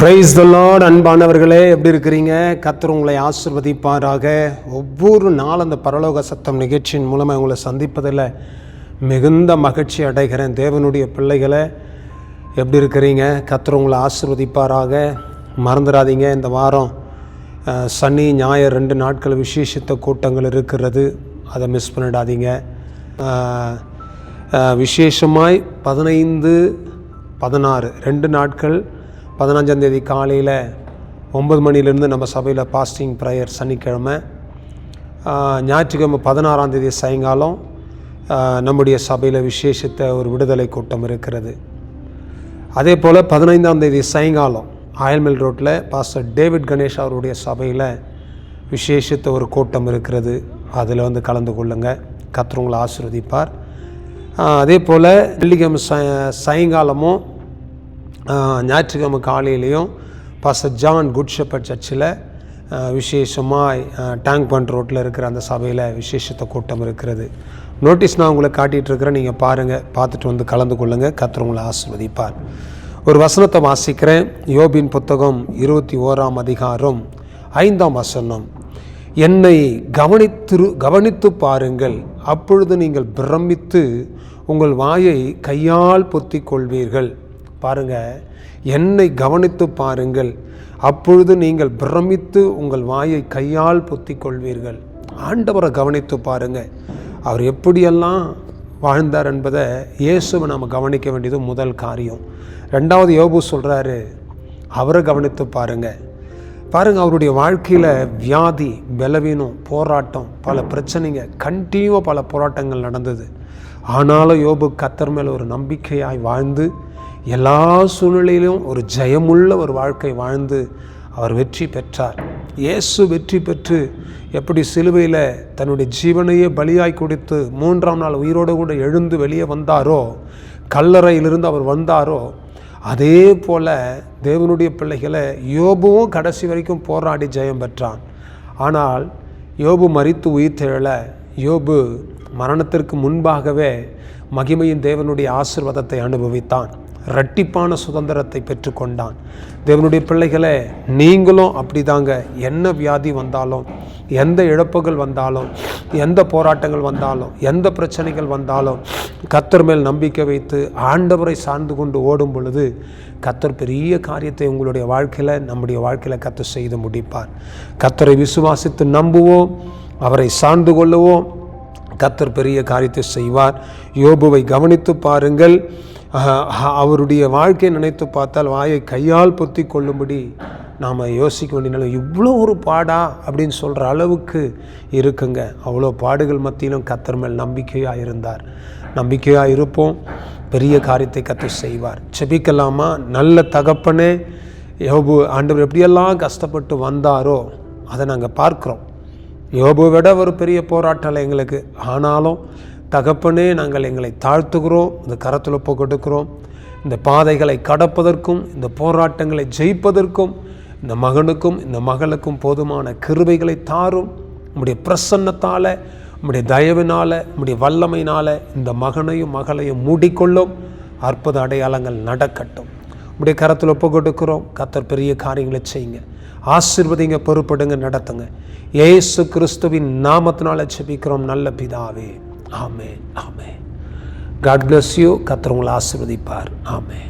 Praise the Lord. அன்பானவர்களே, எப்படி இருக்கிறீங்க? கர்த்தர் உங்களை ஆசீர்வதிப்பாராக. ஒவ்வொரு நாள் அந்த பரலோக சத்தம் நிகழ்ச்சியின் மூலமாக உங்களை சந்திப்பதில் மிகுந்த மகிழ்ச்சி அடைகிறேன். தேவனுடைய பிள்ளைகளை எப்படி இருக்கிறீங்க? கர்த்தர் உங்களை ஆசீர்வதிப்பாராக. மறந்துடாதீங்க, இந்த வாரம் சனி ஞாயிறு 2 நாட்கள் விசேஷித்த கூட்டங்கள் இருக்கிறது. அதை மிஸ் பண்ணிடாதீங்க. விசேஷமாய் 15, 16 2 நாட்கள் 15ஆம் தேதி காலையில் 9 மணிலேருந்து நம்ம சபையில் பாஸ்டிங் ப்ரேயர் சனிக்கிழமை. ஞாயிற்றுக்கிழமை 16ஆம் தேதி சாயங்காலம் நம்முடைய சபையில் விசேஷித்த ஒரு விடுதலை கூட்டம் இருக்கிறது. அதே போல் 15ஆம் தேதி சாயங்காலம் ஆயல்மில் ரோட்டில் பாஸ்டர் டேவிட் கணேஷ் அவருடைய சபையில் விசேஷித்த ஒரு கூட்டம் இருக்கிறது. அதில் வந்து கலந்து கொள்ளுங்கள். கர்த்தர் உங்களை ஆசீர்வதிப்பார். அதே போல் வெள்ளிக்கிழமை சாயங்காலமும் ஞாயிற்றுக்கிழமை காலையிலையும் பாஸ்டர் ஜான் குட் ஷெப்பர்ட் சர்ச்சில் விசேஷமாக டேங்க் பண்ட் ரோட்டில் இருக்கிற அந்த சபையில் விசேஷத்த கூட்டம் இருக்கிறது. நோட்டீஸ் நான் உங்களை காட்டிகிட்ருக்கிறேன், நீங்கள் பாருங்கள், பார்த்துட்டு வந்து கலந்து கொள்ளுங்கள். கர்த்தர் உங்களை ஆசீர்வதிப்பார். ஒரு வசனத்தை வாசிக்கிறேன். யோபின் புத்தகம் 21ஆம் அதிகாரம் 5ஆம் வசனம். என்னை கவனித்து பாருங்கள், அப்பொழுது நீங்கள் பிரமித்து உங்கள் வாயை கையால் பொத்திக் கொள்வீர்கள். பாருங்கள், என்னை கவனித்து பாருங்கள், அப்பொழுது நீங்கள் பிரமித்து உங்கள் வாயை கையால் பொத்திக் கொள்வீர்கள். ஆண்டவரை கவனித்து பாருங்கள், அவர் எப்படியெல்லாம் வாழ்ந்தார் என்பதை இயேசுவை நம்ம கவனிக்க வேண்டியது முதல் காரியம். 2வது யோபு சொல்கிறாரு, அவரை கவனித்து பாருங்கள். அவருடைய வாழ்க்கையில் வியாதி, பலவீனம், போராட்டம், பல பிரச்சனைங்க, கண்டினியூவாக பல போராட்டங்கள் நடந்தது. ஆனாலும் யோபு கர்த்தர் மேல் ஒரு நம்பிக்கையாய் வாழ்ந்து எல்லா சூழ்நிலையிலும் ஒரு ஜெயமுள்ள ஒரு வாழ்க்கை வாழ்ந்து அவர் வெற்றி பெற்றார். இயேசு வெற்றி பெற்று எப்படி சிலுவையில் தன்னுடைய ஜீவனையே பலியாய் கொடுத்து 3ஆம் நாள் உயிரோடு கூட எழுந்து வெளியே வந்தாரோ, கல்லறையிலிருந்து அவர் வந்தாரோ, அதே போல் தேவனுடைய பிள்ளைகளை யோபுவும் கடைசி வரைக்கும் போராடி ஜெயம் பெற்றான். ஆனால் யோபு மரித்து உயிர் தெழல. யோபு மரணத்திற்கு முன்பாகவே மகிமையின் தேவனுடைய ஆசீர்வாதத்தை அனுபவித்தான். இரட்டிப்பான சுதந்திரத்தை பெற்றுக்கொண்டான். தேவனுடைய பிள்ளைகளே, நீங்களும் அப்படிதாங்க. என்ன வியாதி வந்தாலும், எந்த இழப்புகள் வந்தாலும், எந்த போராட்டங்கள் வந்தாலும், எந்த பிரச்சனைகள் வந்தாலும், கர்த்தர் மேல் நம்பிக்கை வைத்து ஆண்டவரை சார்ந்து கொண்டு ஓடும் பொழுது கர்த்தர் பெரிய காரியத்தை உங்களுடைய வாழ்க்கையில், நம்முடைய வாழ்க்கையில் கர்த்தர் செய்து முடிப்பார். கர்த்தரை விசுவாசித்து நம்புவோம், அவரை சார்ந்து கொள்ளுவோம், கர்த்தர் பெரிய காரியத்தை செய்வார். யோபுவை கவனித்து பாருங்கள். அவருடைய வாழ்க்கையை நினைத்து பார்த்தால் வாயை கையால் பொத்தி கொள்ளும்படி நாம் யோசிக்க வேண்டிய நிலை. இவ்வளோ ஒரு பாடா அப்படின்னு சொல்கிற அளவுக்கு இருக்குங்க. அவ்வளோ பாடுகள் மத்தியிலும் கர்த்தர் மேல் நம்பிக்கையாக இருந்தார். நம்பிக்கையாக இருப்போம், பெரிய காரியத்தை கர்த்தர் செய்வார். செபிக்கலாமா? நல்ல தகப்பனே, யோபு ஆண்டவர் எப்படியெல்லாம் கஷ்டப்பட்டு வந்தாரோ அதை நாங்கள் பார்க்குறோம். யோபுவை விட ஒரு பெரிய போராட்டம் எங்களுக்கு. ஆனாலும் தகப்பனே, நாங்கள் எங்களை தாழ்த்துகிறோம், இந்த கரத்தில் ஒப்பு கொடுக்கிறோம். இந்த பாதைகளை கடப்பதற்கும், இந்த போராட்டங்களை ஜெயிப்பதற்கும் இந்த மகனுக்கும் இந்த மகளுக்கும் போதுமான கிருபைகளை தாரும். உம்முடைய பிரசன்னத்தால், உம்முடைய தயவினால், உம்முடைய வல்லமையினால் இந்த மகனையும் மகளையும் மூடிக்கொள்ளும். அற்புத அடையாளங்கள் நடக்கட்டும். உம்முடைய கரத்தில் ஒப்பு கொடுக்கிறோம். கர்த்தர் பெரிய காரியங்களை செய்யுங்க, ஆசீர்வதிங்க, பொறுப்படுங்க, நடத்துங்க. இயேசு கிறிஸ்துவின் நாமத்தினால ஜெபிக்கிறோம் நல்ல பிதாவே. ஆமென், ஆமென். God bless you. கர்த்தர் உங்களை ஆசீர்வதிப்பார். ஆமென்.